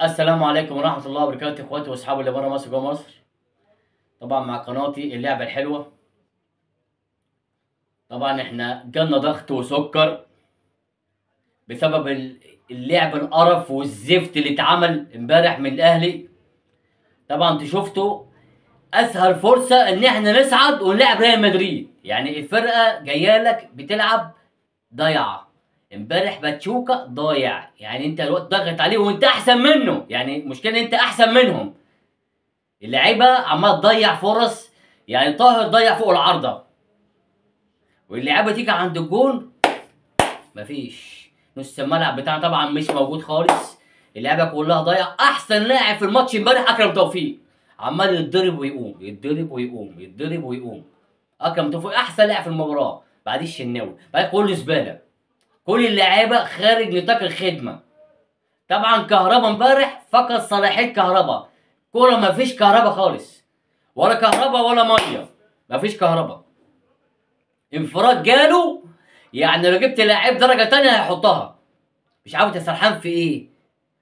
السلام عليكم ورحمة الله وبركاته اخواتي واصحابي اللي بره مصر وجوه مصر. طبعا مع قناتي اللعبة الحلوة. طبعا احنا جالنا ضغط وسكر بسبب اللعب القرف والزفت اللي اتعمل امبارح من الاهلي. طبعا انتوا شفتوا اسهل فرصة ان احنا نصعد ونلعب ريال مدريد، يعني الفرقة جاية لك بتلعب ضايعة. امبارح باتشوكا ضايع، يعني انت الوقت ضغط عليه وانت احسن منه، يعني المشكلة ان انت احسن منهم. اللعيبه عماله تضيع فرص، يعني طاهر ضيع فوق العارضه، واللعيبه تيجي عند الجون مفيش. نص الملعب بتاعنا طبعا مش موجود خالص، اللعيبه كلها ضايعه. احسن لاعب في الماتش امبارح اكرم توفيق، عمال يتضرب ويقوم يتضرب ويقوم يتضرب ويقوم. اكرم توفيق احسن لاعب في المباراه، بعديه الشناوي، بعد كله زباله. كل اللعيبه خارج نطاق الخدمه. طبعا كهربا امبارح فقد صلاحيه كهربا، كوره مفيش كهربا خالص، ولا كهرباء ولا ميه، مفيش كهرباء. انفراد جاله، يعني لو جبت لاعب درجه تانية هيحطها. مش عارف انت سرحان في ايه؟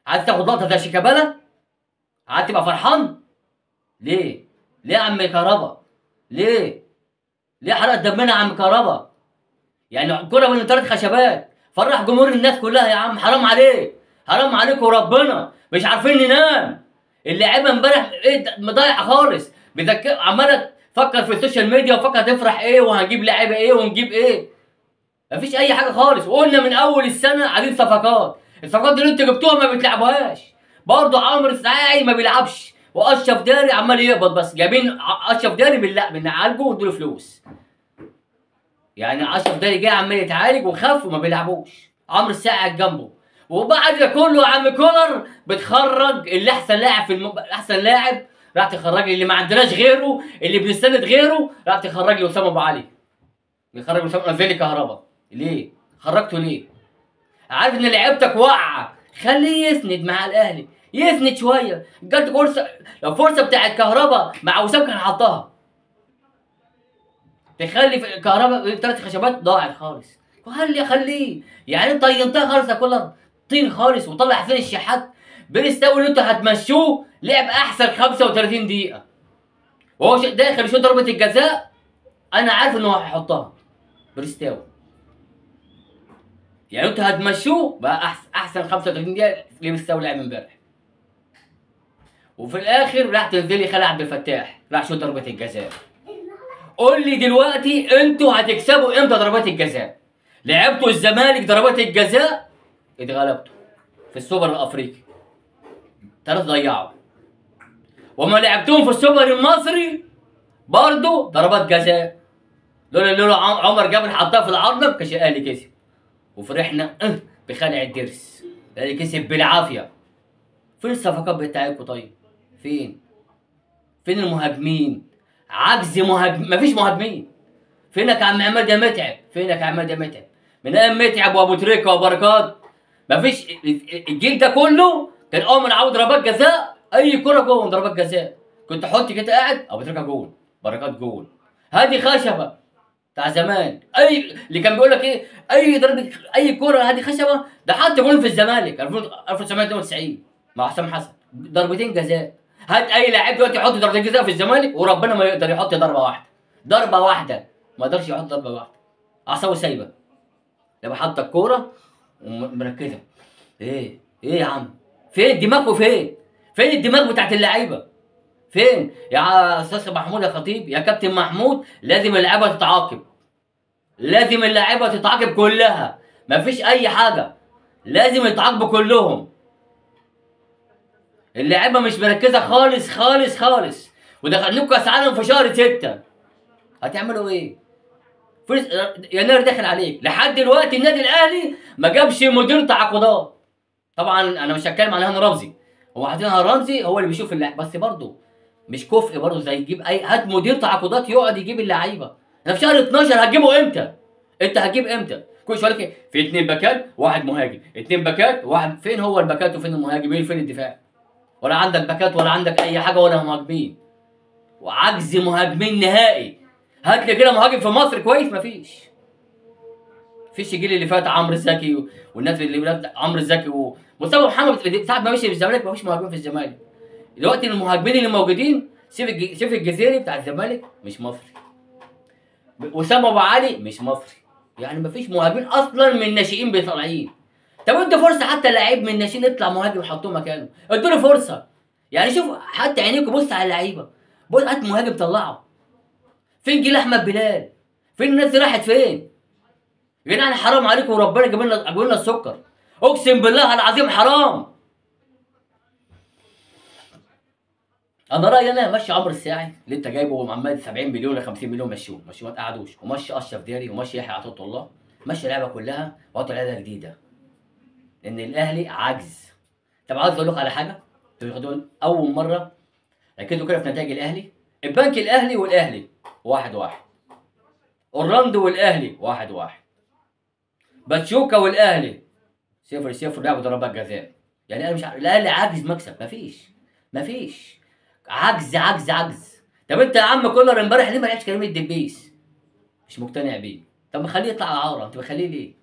عايز تاخد لقطه زي شيكابالا؟ عايز تبقى فرحان؟ ليه؟ ليه يا عم كهرباء؟ ليه؟ ليه حرقت دمنا يا عم كهرباء؟ يعني كرة بين ثلاث خشبات، فرح جمهور الناس كلها يا عم، حرام عليك، حرام عليك وربنا، مش عارفين ننام. اللعيبه امبارح ايه مضايعه خالص، عماله تفكر في السوشيال ميديا وفكر تفرح ايه وهنجيب لعيبه ايه ونجيب ايه. مفيش اي حاجه خالص. وقلنا من اول السنه عايزين صفقات، الصفقات اللي انتوا جبتوها ما بتلعبوهاش. برضه عمرو الساعي ما بيلعبش، واشرف داري عمال يقبض بس. جايبين اشرف داري بنعالجه ونديله فلوس، يعني اشرف داري جاي عمال يتعالج وخف وما بيلعبوش. عمرو الساعي قاعد جنبه. وبعد ده كله يا عم كولر بتخرج اللي احسن لاعب احسن لاعب، راح تخرج لي اللي ما عندناش غيره، اللي بنستند غيره، راح تخرج لي اسامه ابو علي. يخرج اسامه، نزل لي كهربا. ليه؟ خرجته ليه؟ عارف ان لعيبتك واقعه، خليه يسند مع الاهلي، يسند شويه. جات فرصه، لو فرصه بتاعت كهربا مع وسام كان حطها. تخلي في كهرباء ثلاث خشبات ضاعت خالص. خليه، يعني انت طينتها خالص يا كولر، طين خالص. وطلع حسين الشحات بيرستاوي اللي انتوا هتمشوه لعب احسن 35 دقيقه، وهو داخل يشوط ضربه الجزاء. انا عارف انه هيحطها بيرستاوي، يعني انتوا هتمشوه بقى احسن 35 دقيقه اللي بيرستاوي لعب امبارح. وفي الاخر راح تنزلي خالد عبد الفتاح راح شوط ضربه الجزاء. قول لي دلوقتي انتوا هتكسبوا امتى ضربات الجزاء؟ لعبتوا الزمالك ضربات الجزاء اتغلبتوا في السوبر الافريقي 3 ضيعوا، وما لعبتوهم في السوبر المصري برضه ضربات جزاء. لولا عمر جابر حطها في العارضه ما كانش الاهلي كسب. وفرحنا بخلع الدرس، الاهلي كسب بالعافيه. فين الصفقات بتاعتكم طيب؟ فين المهاجمين؟ عجز مهاجم، مفيش مهاجمين. فينك يا عم عماد يا متعب؟ فينك يا عماد يا متعب؟ من ايام متعب وابو تريكه وبركات مفيش. الجيل ده كله كان اول ما نعود ضربات جزاء، اي كره جون ضربات جزاء. كنت احط كده قاعد ابو تريكه جون، بركات جون. هادي خشبه بتاع زمان، اي اللي كان بيقول لك ايه، اي ضربه اي كره هادي خشبه ده حط جون في الزمالك 1992 مع حسام حسن، ضربتين جزاء. هات اي لاعب دلوقتي يحط ضربتين جزاء في الزمالك وربنا ما يقدر يحط ضربه واحده، ضربه واحده ما قدرش يحط ضربه واحده. اعصابه سايبه لما حط الكوره ومركزه. ايه يا عم؟ فين دماغه؟ فين الدماغ بتاعت اللعيبه؟ فين يا استاذ محمود يا خطيب يا كابتن محمود؟ لازم اللعيبه تتعاقب، لازم اللعيبه تتعاقب كلها، مفيش اي حاجه، لازم يتعاقبوا كلهم. اللعيبه مش مركزه خالص خالص خالص، ودخلناكم كاس عالم في شهر 6. هتعملوا ايه؟ يناير داخل عليك، لحد دلوقتي النادي الاهلي ما جابش مدير تعاقدات. طبعا انا مش هتكلم عن هاني رمزي، هو حاطين هاني رمزي هو اللي بيشوف اللعب، بس برضه مش كفء برضه زي يجيب اي. هات مدير تعاقدات يقعد يجيب اللعيبه. انا في شهر 12 هتجيبه امتى؟ انت هتجيب امتى؟ كل شويه لك في 2 باكات واحد مهاجم، 2 باكات واحد. فين هو الباكات وفين المهاجمين؟ فين الدفاع؟ ولا عندك باكات ولا عندك اي حاجه ولا مهاجمين، وعجز مهاجمين نهائي. هات لي كده مهاجم في مصر كويس، مفيش. فيش الجيل اللي فات عمرو زكي والناس اللي ولاد عمرو زكي ومصطفى محمد ساعه ما مشي في الزمالك ما فيش مهاجمين في الزمالك. دلوقتي المهاجمين اللي موجودين سيف الجزيري بتاع الزمالك مش مصري. وسام ابو علي مش مصري. يعني ما فيش مهاجمين اصلا من الناشئين بيطلعين. طب ادوا فرصه حتى لعيب من الناشئين يطلع مهاجم حطوه مكانه، ادوا له فرصه. يعني شوف حتى عينيكم بص على اللعيبه، بص هات مهاجم طلعه. فين جيل احمد بلال؟ فين الناس دي راحت فين؟ يا جدعان حرام عليكم وربنا جاب لنا السكر. اقسم بالله العظيم حرام. انا رايي انا مشي عمرو الساعي اللي انت جايبه ومعمل 70 مليون ولا 50 مليون مشوه ما تقعدوش، ومشي اشرف داري ومشي يحيى عطيه الله، مشي اللعبه كلها وهاتوا لعبه جديده. لان الاهلي عجز. طب عاوز اقول لك على حاجه، دول اول مره ركزوا كده في نتائج الاهلي. البنك الاهلي والاهلي 1-1، اورلاندو والاهلي 1-1، باتشوكا والاهلي 0-0 لعبوا ضربات جزاء. يعني انا مش الاهلي عاجز مكسب، مفيش عجز. طب انت يا عم كولر امبارح ليه ما لعبش كريم الدبيس؟ مش مقتنع بيه. طب ما خليه يطلع عاره، انت بخليه ليه؟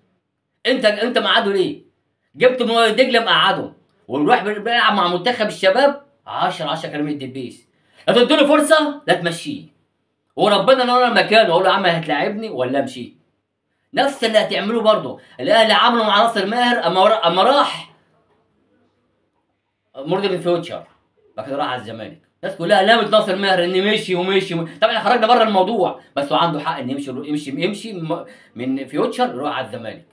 انت مقعده ليه؟ جبت دجله مقعده ويروح بيلعب مع منتخب الشباب 10 كريم الدبيس. لا تديله فرصه لا تمشيه. وربنا لو انا مكانه اقول له يا عم هتلاعبني ولا امشي؟ نفس اللي هتعملوه برضه الاهلي عمله مع ناصر ماهر اما راح مودرن فيوتشر بعد كده راح على الزمالك. الناس كلها لامت ناصر ماهر ان مشي. طبعا احنا خرجنا بره الموضوع، بس هو عنده حق ان يمشي من فيوتشر يروح على الزمالك.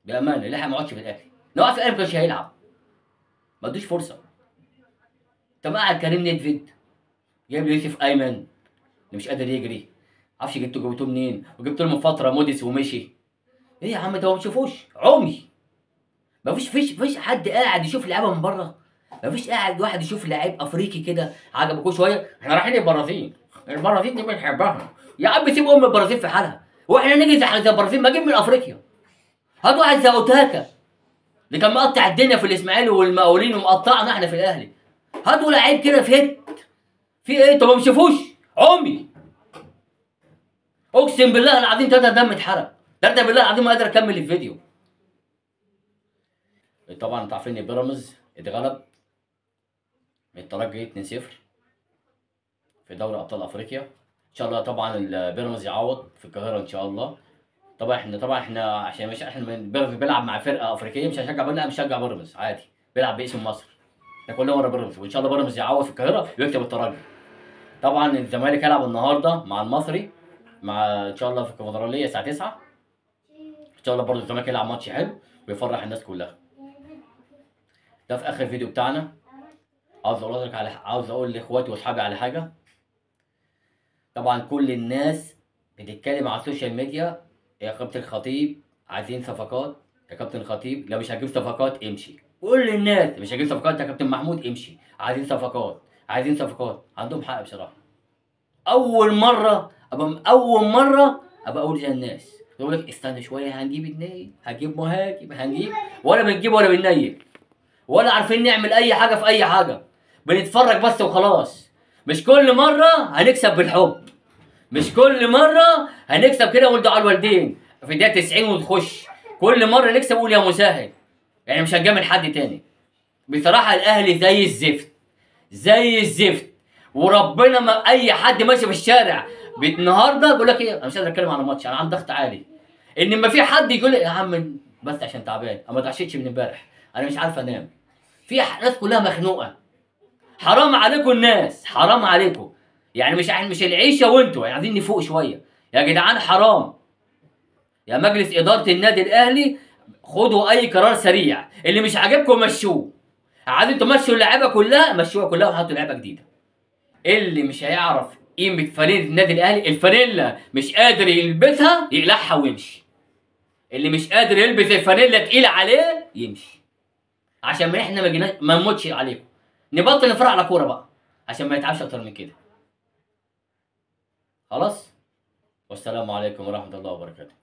بامانه الاهلي ما عادش في الاهلي، لو قعد في الاهلي ما كانش هيلعب. ما ادوش فرصه. طب قاعد كريم نيدفيد جايب لي يوسف ايمن اللي مش قادر يجري، معرفش جبتوه منين، وجبت له من فتره موديس ومشي. ايه يا عم ده ما بتشوفوش عمي؟ ما فيش حد قاعد يشوف لعيبه من بره. ما فيش قاعد واحد يشوف لعيب افريقي كده عجبكوا شويه. احنا رايحين البرازيل دي بنحبها. يا عم سيب البرازيل في حالها، واحنا نيجي زي البرازيل ما نجيب من افريقيا. هات واحد زي اوتاكا اللي كان مقطع الدنيا في الاسماعيلي والمقاولين ومقطعنا احنا في الاهلي. هاتوا لعيب كده في ايه انتوا ما بتشوفوش عمي؟ اقسم بالله العظيم دم اتحرق. بالله العظيم ما قادر اكمل الفيديو. طبعا انتوا عارفين ان بيراميدز اتغلب من الترجي 2-0 في دوري ابطال افريقيا. ان شاء الله طبعا البيراميدز يعوض في القاهره ان شاء الله. طبعا احنا عشان مش احنا بيراميدز بيلعب مع فرقه افريقيه مش هنشجع بيراميدز، مش هنشجع بيراميدز عادي، بيلعب باسم مصر. احنا كلنا ورا بيراميدز، وان شاء الله بيراميدز يعوض في القاهره ويكسب الترجي. طبعا الزمالك هيلعب النهارده مع المصري ان شاء الله في الكونفدراليه الساعه 9. ان شاء الله برضه الزمالك يلعب ماتش حلو ويفرح الناس كلها. ده في اخر فيديو بتاعنا. عاوز اقول لاخواتي واصحابي على حاجه. طبعا كل الناس بتتكلم على السوشيال ميديا يا كابتن الخطيب عايزين صفقات، يا كابتن الخطيب لو مش هتجيب صفقات امشي. كل الناس مش هتجيب صفقات يا كابتن محمود امشي، عايزين صفقات. عندهم حق بصراحه. اول مره ابقى اقول زي الناس يقول لك استنى شويه هنجيب اتنين، هنجيب مهاجم، ولا بنجيب ولا بننيل ولا عارفين نعمل اي حاجه في اي حاجه، بنتفرج بس وخلاص. مش كل مره هنكسب بالحب، مش كل مره هنكسب كده ونقول دعاء الوالدين في الدقيقه 90 ونخش. كل مره نكسب ونقول يا مسهل. يعني مش هنجامل حد تاني. بصراحه الاهلي زي الزفت وربنا ما اي حد ماشي في الشارع النهارده يقول لك ايه انا مش قادر اتكلم عن الماتش انا عندي ضغط عالي. ان ما في حد يقول لي يا عم بس عشان تعبان انا ما اتعشيتش من امبارح انا مش عارف انام. في ناس كلها مخنوقه. حرام عليكم الناس، حرام عليكم. يعني مش العيشه وانتوا يعني عايزين نفوق شويه يا جدعان. حرام يا مجلس اداره النادي الاهلي، خدوا اي قرار سريع. اللي مش عاجبكم مشوه. عايزين تمشوا اللعيبه كلها مشوها كلها وحطوا لعيبه جديده. اللي مش هيعرف قيمه فريق النادي الاهلي الفانيلا مش قادر يلبسها يقلعها ويمشي. اللي مش قادر يلبس الفانيلا تقيله عليه يمشي. عشان ما احنا ما نموتش عليكم. نبطل نفرق على كوره بقى عشان ما يتعبش اكتر من كده. خلاص والسلام عليكم ورحمه الله وبركاته.